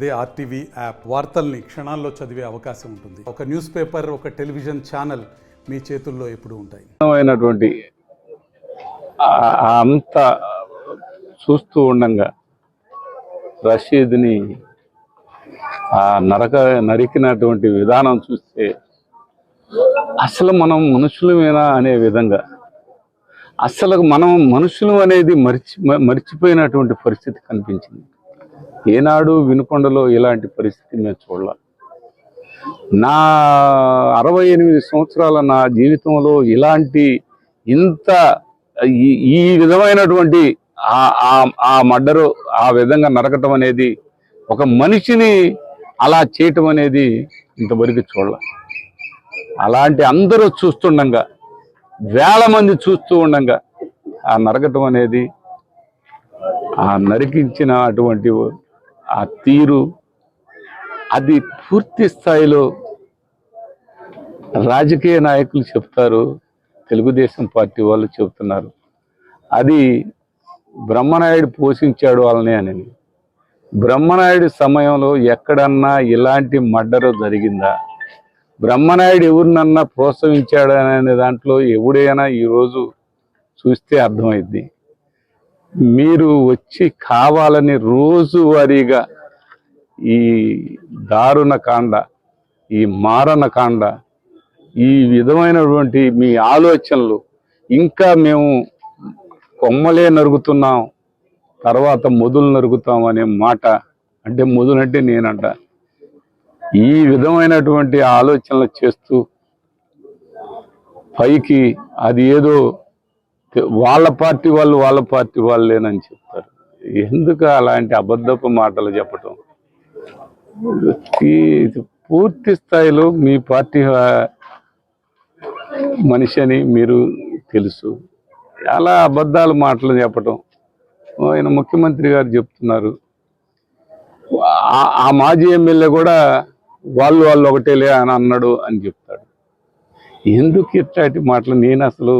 అదే RTV app వార్తల్ని క్షణాల్లో చదివే అవకాశం ఉంటుంది. ఒక న్యూస్ పేపర్, ఒక టెలివిజన్ ఛానల్ మీ చేతుల్లో ఎప్పుడూ ఉంటాయి. అంత చూస్తూ ఉండగా రషీద్ని నరికినటువంటి విధానం చూస్తే అసలు మనం మనుషులమేనా అనే విధంగా, అసలు మనం మనుషులు అనేది మర్చిపోయినటువంటి పరిస్థితి కనిపించింది. ఏనాడు వినుకొండలో ఇలాంటి పరిస్థితి మేము చూడాలి. నా 68 సంవత్సరాల నా జీవితంలో ఇలాంటి ఈ విధమైనటువంటి ఆ మర్డరు ఆ విధంగా నరకటం అనేది, ఒక మనిషిని అలా చేయటం అనేది ఇంతవరకు చూడాలి. అలాంటి అందరూ చూస్తుండగా, వేల మంది చూస్తూ ఉండగా ఆ నరకటం అనేది, ఆ నరికించిన అటువంటి ఆ తీరు, అది పూర్తి స్థాయిలో రాజకీయ నాయకులు చెప్తారు, తెలుగుదేశం పార్టీ వాళ్ళు చెప్తున్నారు. అది బ్రహ్మనాయుడు పోషించాడు వాళ్ళని అని. బ్రహ్మనాయుడు సమయంలో ఎక్కడన్నా ఇలాంటి మర్డర్ జరిగిందా? బ్రహ్మనాయుడు ఎవరినన్నా ప్రోత్సహించాడు అనే దాంట్లో ఎవడైనా ఈరోజు చూస్తే అర్థమైద్ది. మీరు వచ్చి కావాలని రోజువారీగా ఈ దారుణ కాండ, ఈ మారణ కాండ, ఈ విధమైనటువంటి మీ ఆలోచనలు, ఇంకా మేము కొమ్మలే నరుగుతున్నాం, తర్వాత మొదలు నరుగుతాం అనే మాట, అంటే మొదలంటే నేనంట, ఈ విధమైనటువంటి ఆలోచనలు చేస్తూ పైకి అది ఏదో వాళ్ళ పార్టీ వాళ్ళేనని చెప్తారు. ఎందుకు అలాంటి అబద్ధపు మాటలు చెప్పటం? పూర్తి స్థాయిలో మీ పార్టీ మనిషి అని మీరు తెలుసు, చాలా అబద్ధాలు మాటలు చెప్పటం. ఆయన ముఖ్యమంత్రి గారు చెప్తున్నారు, ఆ మాజీ ఎమ్మెల్యే కూడా వాళ్ళు ఒకటేలే అని అన్నాడు అని చెప్తాడు. ఎందుకు ఇట్లాంటి మాటలు? నేను అసలు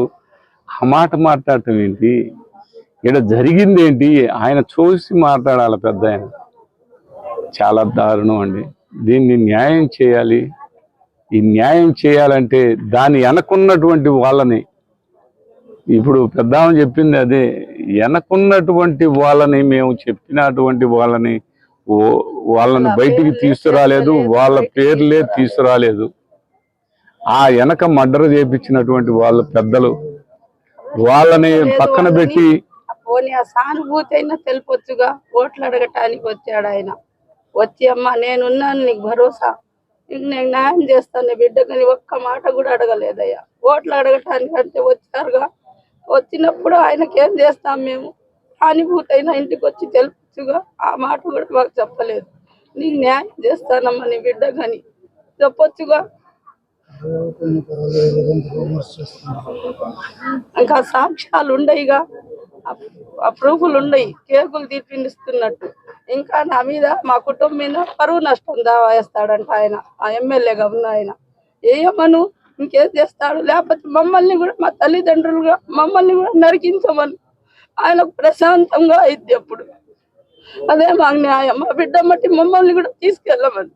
ఆ మాట మాట్లాడటం ఏంటి? ఇక్కడ జరిగింది ఏంటి? ఆయన చూసి మాట్లాడాలి పెద్ద ఆయన. చాలా దారుణం అండి. దీన్ని న్యాయం చేయాలి. ఈ న్యాయం చేయాలంటే దాన్ని వెనకున్నటువంటి వాళ్ళని, ఇప్పుడు పెద్ద ఆమె చెప్పింది అదే, వెనకున్నటువంటి వాళ్ళని, మేము చెప్పినటువంటి వాళ్ళని బయటికి తీసుకురాలేదు, వాళ్ళ పేర్లే తీసుకురాలేదు. ఆ వెనక మర్డర్ చేపించినటువంటి వాళ్ళ పెద్దలు, వాళ్ళని పక్కన పెట్టి సానుభూతి అయినా తెలిపొచ్చుగా. ఓట్లు అడగటానికి వచ్చాడు ఆయన. వచ్చి అమ్మ నేనున్నాను, నీకు భరోసా, నీకు నేను న్యాయం చేస్తాను బిడ్డకు, నీ ఒక్క మాట కూడా అడగలేదయ్యా. ఓట్లు అడగటానికి అంటే వచ్చారుగా. వచ్చినప్పుడు ఆయనకేం చేస్తాం మేము? సానుభూతి అయినా ఇంటికి వచ్చి తెలుపొచ్చుగా. ఆ మాట కూడా మాకు చెప్పలేదు. నీకు న్యాయం చేస్తానమ్మా నీ బిడ్డకని చెప్పొచ్చుగా. ఇంకా సాక్ష్యాలు ఉండయిగా, ఆ ప్రూఫ్లు ఉండయి, కేకులు తీర్పిస్తున్నట్టు. ఇంకా నా మీద, మా కుటుంబం మీద పరువు నష్టం దావా వేస్తాడంట ఆయన, ఆ ఎమ్మెల్యేగా ఉన్న ఆయన. ఏమను ఇంకేం చేస్తాడు? లేకపోతే మమ్మల్ని కూడా, మా తల్లిదండ్రులుగా మమ్మల్ని కూడా నరికించమని ఆయనకు ప్రశాంతంగా అయింది. అప్పుడు అదే మాకు న్యాయం. మా బిడ్డ మట్టి మమ్మల్ని కూడా తీసుకెళ్ళమని,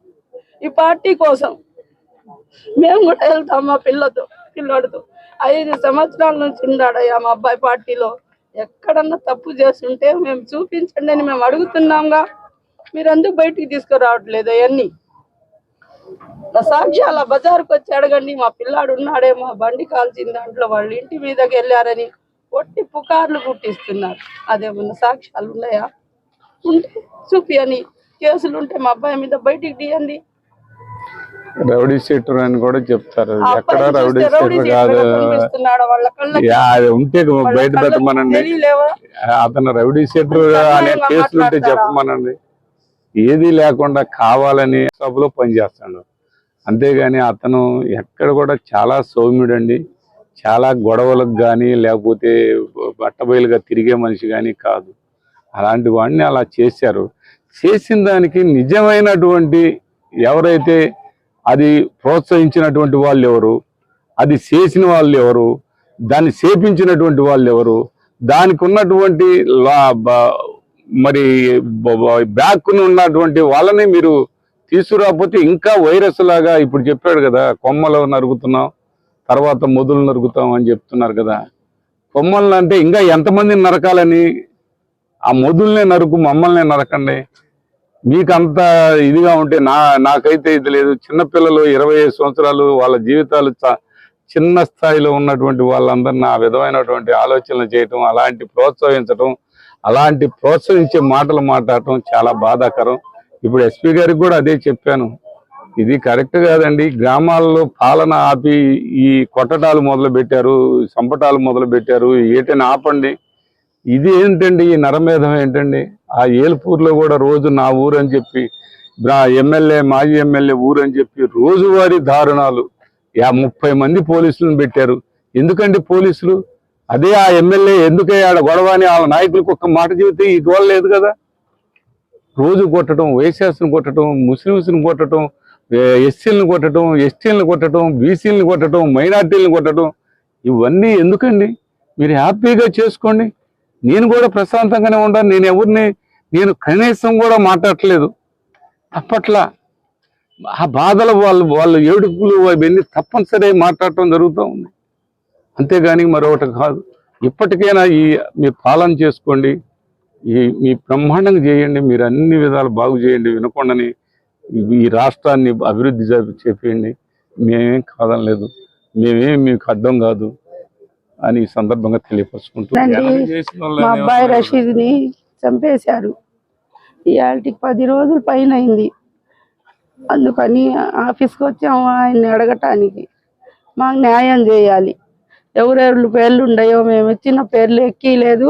ఈ పార్టీ కోసం మేము కూడా వెళ్తాం. మా పిల్లోడితో 5 సంవత్సరాల నుంచి ఉన్నాడయ్యా మా అబ్బాయి పార్టీలో. ఎక్కడన్నా తప్పు చేస్తుంటే మేము చూపించండి అని మేము అడుగుతున్నాంగా. మీరు ఎందుకు బయటికి తీసుకురావట్లేదు? అవన్నీ సాక్ష్యాల బజారుకు వచ్చి అడగండి. మా పిల్లాడు ఉన్నాడే, మా బండి కాల్చిన దాంట్లో వాళ్ళ ఇంటి మీదకి వెళ్ళారని ఒట్టి పుకార్లు పుట్టిస్తున్నారు. అదేమన్నా సాక్ష్యాలు ఉన్నాయా? ఉంటే చూపి అని, కేసులు ఉంటే మా అబ్బాయి మీద బయటికి తీయండి. రౌడీ షీటర్ అని కూడా చెప్తారు. ఎక్కడ రౌడీ షీటర్ కాదు, ఉంటే బయట పెట్టమనండి. అతను రౌడీ షీటర్ అనే కేసులు ఉంటే చెప్పమనండి. ఏది లేకుండా కావాలని సభలో పనిచేస్తాడు. అంతేగాని అతను ఎక్కడ కూడా చాలా సౌమ్యుడండి. చాలా గొడవలకు కానీ, లేకపోతే బట్టబయలుగా తిరిగే మనిషి కానీ కాదు. అలాంటి వాడిని అలా చేశారు. చేసిన దానికి నిజమైనటువంటి ఎవరైతే అది ప్రోత్సహించినటువంటి వాళ్ళు ఎవరు, అది చేసిన వాళ్ళు ఎవరు, దాన్ని చేపించినటువంటి వాళ్ళు ఎవరు, దానికి ఉన్నటువంటి మరి బ్యాక్ ఉన్నటువంటి వాళ్ళని మీరు తీసుకురాకపోతే ఇంకా వైరస్ లాగా ఇప్పుడు చెప్పాడు కదా, కొమ్మలు నరుగుతున్నాం తర్వాత మొదలు నరుగుతాం అని చెప్తున్నారు కదా. కొమ్మలను అంటే ఇంకా ఎంతమందిని నరకాలని? ఆ మొదలునే నరుకు, మమ్మల్నే నరకండి. మీకు అంత ఇదిగా ఉంటే నాకైతే ఇది లేదు. చిన్నపిల్లలు 25 సంవత్సరాలు వాళ్ళ జీవితాలు చిన్న స్థాయిలో ఉన్నటువంటి వాళ్ళందరినీ ఆ విధమైనటువంటి ఆలోచనలు చేయటం, అలాంటి ప్రోత్సహించడం, అలాంటి ప్రోత్సహించే మాటలు మాట్లాడటం చాలా బాధాకరం. ఇప్పుడు ఎస్పీ గారికి కూడా అదే చెప్పాను, ఇది కరెక్ట్ కాదండి. గ్రామాల్లో పాలన ఆపి ఈ కొట్టడాలు మొదలు పెట్టారు, సంపటాలు మొదలు పెట్టారు, ఏటైనా ఆపండి. ఇది ఏంటండి, ఈ నరమేధం ఏంటండి? ఆ ఏల్పూర్లో కూడా రోజు నా ఊరు అని చెప్పి, ఎమ్మెల్యే మాజీ ఎమ్మెల్యే ఊరు అని చెప్పి రోజువారీ దారుణాలు. 30 మంది పోలీసులను పెట్టారు. ఎందుకండి పోలీసులు? అదే ఆ ఎమ్మెల్యే ఎందుకే ఆడ గొడవ అని వాళ్ళ నాయకులకు ఒక్క మాట చెబితే ఈ గోడ లేదు కదా. రోజు కొట్టడం, వైశాస్ని కొట్టడం, ముస్లిమ్స్ని కొట్టడం, ఎస్సీలను కొట్టడం, ఎస్టీలను కొట్టడం, బీసీలను కొట్టడం, మైనార్టీలను కొట్టడం, ఇవన్నీ ఎందుకండి? మీరు హ్యాపీగా చేసుకోండి. నేను కూడా ప్రశాంతంగానే ఉండాలి. నేను కనీసం కూడా మాట్లాడట్లేదు. తప్పట్లా ఆ బాధలు వాళ్ళు ఏడుపులు అవన్నీ తప్పనిసరి మాట్లాడటం జరుగుతూ ఉంది. అంతేగాని మరొకటి కాదు. ఇప్పటికైనా మీ పాలన చేసుకోండి, మీ బ్రహ్మాండంగా చేయండి, మీరు అన్ని విధాలు బాగు చేయండి. వినకుండాని ఈ రాష్ట్రాన్ని అభివృద్ధి చేయండి. మేమేం కాదనలేదు, మేమేం మీకు అడ్డం కాదు అని ఈ సందర్భంగా తెలియపరుచుకుంటూ, మా అబ్బాయి రషీద్ని చంపేశారు. ఇవాళకి 10 రోజుల పైన అయింది. అందుకని ఆఫీస్కి వచ్చాము ఆయన్ని అడగటానికి. మాకు న్యాయం చేయాలి. ఎవరెవరు పేర్లు ఉన్నాయో మేము ఇచ్చిన పేర్లు ఎక్కిలేదు,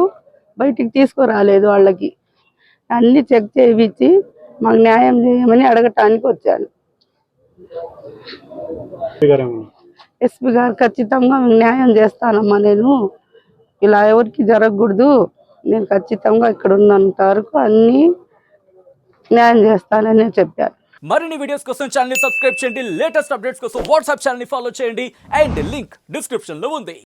బయటికి తీసుకురాలేదు. వాళ్ళకి అన్ని చెక్ చేయించి మాకు న్యాయం చేయమని అడగటానికి వచ్చాను. ఎస్పీ గారు ఖచ్చితంగా న్యాయం చేస్తానమ్మా, నేను ఇలా ఎవరికి జరగకూడదు, నేను ఖచ్చితంగా ఇక్కడ ఉన్నంత వరకు అన్ని న్యాయం చేస్తానని చెప్పారు. మరిన్ని వీడియోస్ కోసం ఛానల్ ని సబ్స్క్రైబ్ చేయండి, లేటెస్ట్ అప్డేట్స్ కోసం వాట్సాప్ ఛానల్ ని ఫాలో చేయండి అండ్ లింక్ డిస్క్రిప్షన్ లో ఉంది.